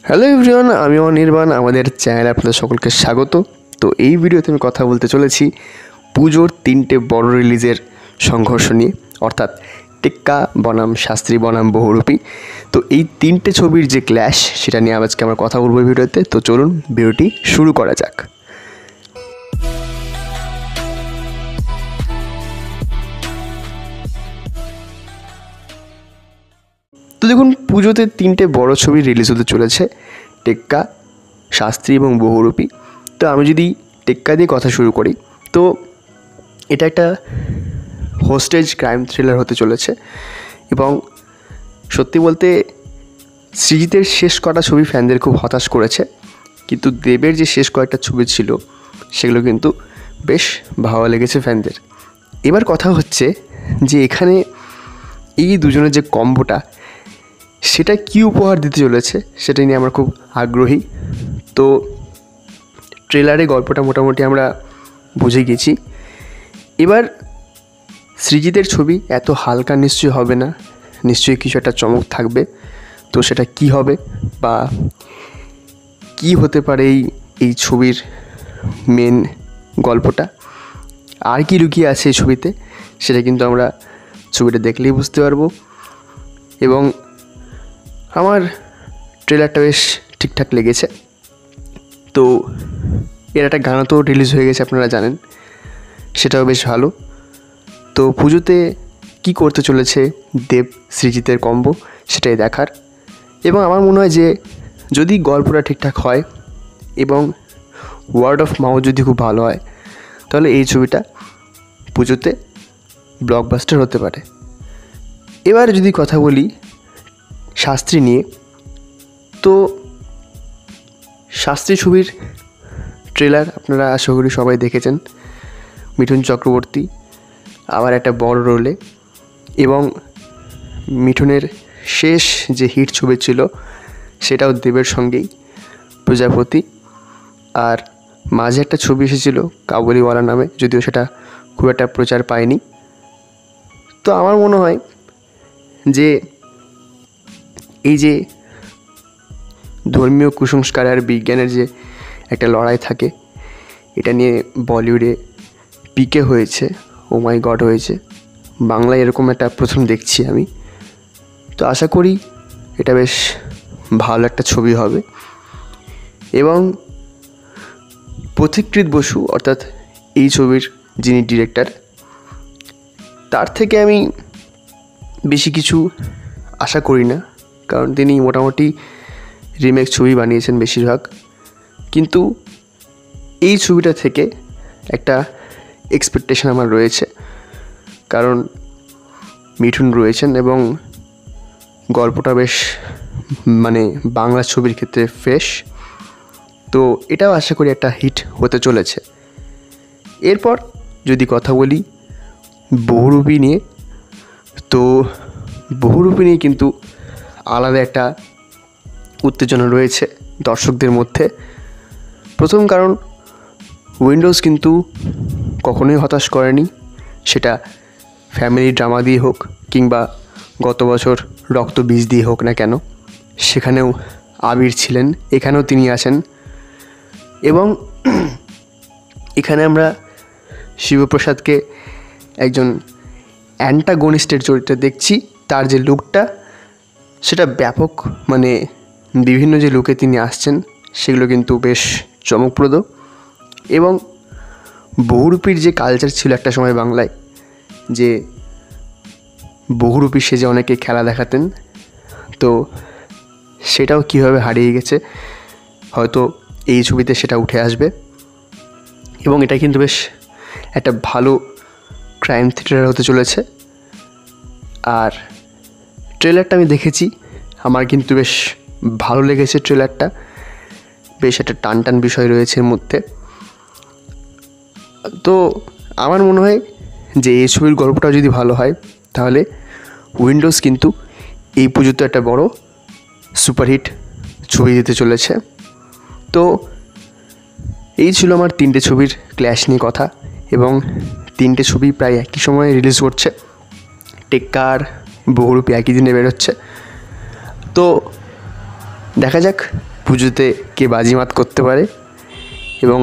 Hello everyone, আমি অনির্বাণ। আমাদের চ্যানেলে আপনাদের সকলকে স্বাগত। তো এই ভিডিওতে আমি কথা বলতে চলেছি পুজোর 3টে বড় রিলিজের সংঘর্ষ নিয়ে, অর্থাৎ টেক্কা বনাম শাস্ত্রী বনাম বহুরূপী। তো এই 3টে ছবির যে ক্ল্যাশ, সেটা নিয়ে আজকে আমরা কথা বলবো এই ভিডিওতে। তো চলুন ভিডিওটি শুরু করা যাক। তো দেখুন, পুজোতে 3টে বড় ছবি রিলিজ হতে চলেছে, টেক্কা, শাস্ত্রী এবং বহুরূপী। তো আমি যদি টেক্কা দিয়ে কথা শুরু করি, তো এটা একটা হোস্টেজ ক্রাইম থ্রিলার হতে চলেছে। এবং সত্যি বলতে সৃজিতের শেষ কটা ছবি ফ্যানদের খুব হতাশ করেছে, কিন্তু দেবের যে শেষ কয়েকটা ছবি ছিল সেগুলো কিন্তু বেশ ভালো লেগেছে ফ্যানদের। এবার কথা হচ্ছে যে এখানে এই দুজনের যে কম্বোটা, সেটা কী উপহার দিতে চলেছে সেটা নিয়ে আমরা খুব আগ্রহী। তো ট্রেলারে গল্পটা মোটামুটি আমরা বুঝে গেছি। এবার সৃজিতের ছবি এত হালকা নিশ্চয়ই হবে না, নিশ্চয়ই কিছু একটা চমক থাকবে। তো সেটা কি হবে বা কি হতে পারে এই ছবির মেন গল্পটা, আর কি লুকিয়ে আছে এই ছবিতে, সেটা কিন্তু আমরা ছবিটা দেখলেই বুঝতে পারবো। এবং আমার ট্রেলারটা বেশ ঠিকঠাক লেগেছে। তো এর একটা গানও তো রিলিজ হয়ে গেছে, আপনারা জানেন, সেটাও বেশ ভালো। তো পুজোতে কি করতে চলেছে দেব সৃজিতের কম্বো, সেটাই দেখার। এবং আমার মনে হয় যে যদি গল্পটা ঠিকঠাক হয় এবং ওয়ার্ড অফ মাউথ যদি খুব ভালো হয়, তাহলে এই ছবিটা পুজোতে ব্লকবাস্টার হতে পারে। এবার যদি কথা বলি শাস্ত্রী নিয়ে, তো শাস্ত্রী ছবির ট্রেলার আপনারা আশা করি সবাই দেখেছেন। মিঠুন চক্রবর্তী আবার একটা বড় রোলে, এবং মিঠুনের শেষ যে হিট ছবি ছিল সেটাও দেবের সঙ্গেই, প্রজাপতি। আর মাঝে একটা ছবি এসেছিল কাবুলিওয়ালা নামে, যদিও সেটা খুব একটা প্রচার পায়নি। তো আমার মনে হয় যে এই যে ধর্মীয় কুসংস্কার আর বিজ্ঞানের যে একটা লড়াই থাকে, এটা নিয়ে বলিউডে পিকে হয়েছে, ও মাই গড হয়েছে। বাংলায় এরকম একটা প্রথম দেখছি আমি। তো আশা করি এটা বেশ ভালো একটা ছবি হবে। এবং পথিকৃৎ বসু, অর্থাৎ এই ছবির যিনি ডিরেক্টর, তার থেকে আমি বেশি কিছু আশা করি না, কারণ তিনি মোটামুটি রিমেক ছবি বানিয়েছেন বেশিরভাগ। কিন্তু এই ছবিটা থেকে একটা এক্সপেকটেশন আমার রয়েছে, কারণ মিঠুন রয়েছেন এবং গল্পটা বেশ বাংলা ছবির ক্ষেত্রে ফ্রেশ। তো এটাও আশা করি একটা হিট হতে চলেছে। এরপর যদি কথা বলি বহুরূপী নিয়ে, তো বহুরূপী নিয়ে কিন্তু আলাদা একটা উত্তেজনা রয়েছে দর্শকদের মধ্যে। প্রথম কারণ, উইন্ডোজ কিন্তু কখনোই হতাশ করেনি, সেটা ফ্যামিলি ড্রামা দিয়ে হোক কিংবা গত বছর রক্ত বীজ দিয়ে হোক না কেন, সেখানেও আবির ছিলেন, এখানেও তিনি আছেন। এবং এখানে আমরা শিবপ্রসাদকে একজন অ্যান্টাগনিস্টের চরিত্রে দেখছি। তার যে লুকটা, সেটা ব্যাপক, বিভিন্ন যে লুকে তিনি আসছেন সেগুলো কিন্তু বেশ চমকপ্রদ। এবং বহুরূপীর যে কালচার ছিল একটা সময় বাংলায়, যে বহুরূপী সেজে অনেকে খেলা দেখাতেন, তো সেটাও কীভাবে হারিয়ে গেছে, হয়তো এই ছবিতে সেটা উঠে আসবে। এবং এটা কিন্তু বেশ একটা ভালো ক্রাইম থ্রিলার হতে চলেছে। আর ট্রেলারটা আমি দেখেছি, আমার কিন্তু বেশ ভালো লেগেছে ট্রেলারটা। বেশ একটা টান বিষয় রয়েছে এর মধ্যে। তো আমার মনে হয় যে এই ছবির গল্পটা যদি ভালো হয়, তাহলে উইন্ডোজ কিন্তু এই পুজোতে একটা বড় সুপারহিট ছবি দিতে চলেছে। তো এই ছিল আমার 3টে ছবির ক্ল্যাশ নিয়ে কথা। এবং 3টে ছবি প্রায় একই সময়ে রিলিজ করছে, টেক্কা আর বহুরূপী একই দিনে বেরোচ্ছে। তো দেখা যাক পুজোতে কে বাজিমাত করতে পারে, এবং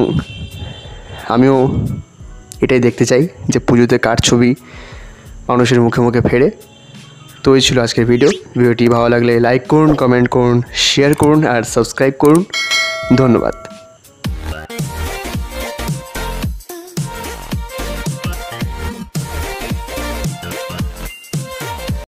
আমিও এটাই দেখতে চাই যে পুজোতে কার ছবি মানুষের মুখে মুখে ফেরে। তো এই ছিল আজকের ভিডিওটি ভালো লাগলে লাইক করুন, কমেন্ট করুন, শেয়ার করুন আর সাবস্ক্রাইব করুন। ধন্যবাদ।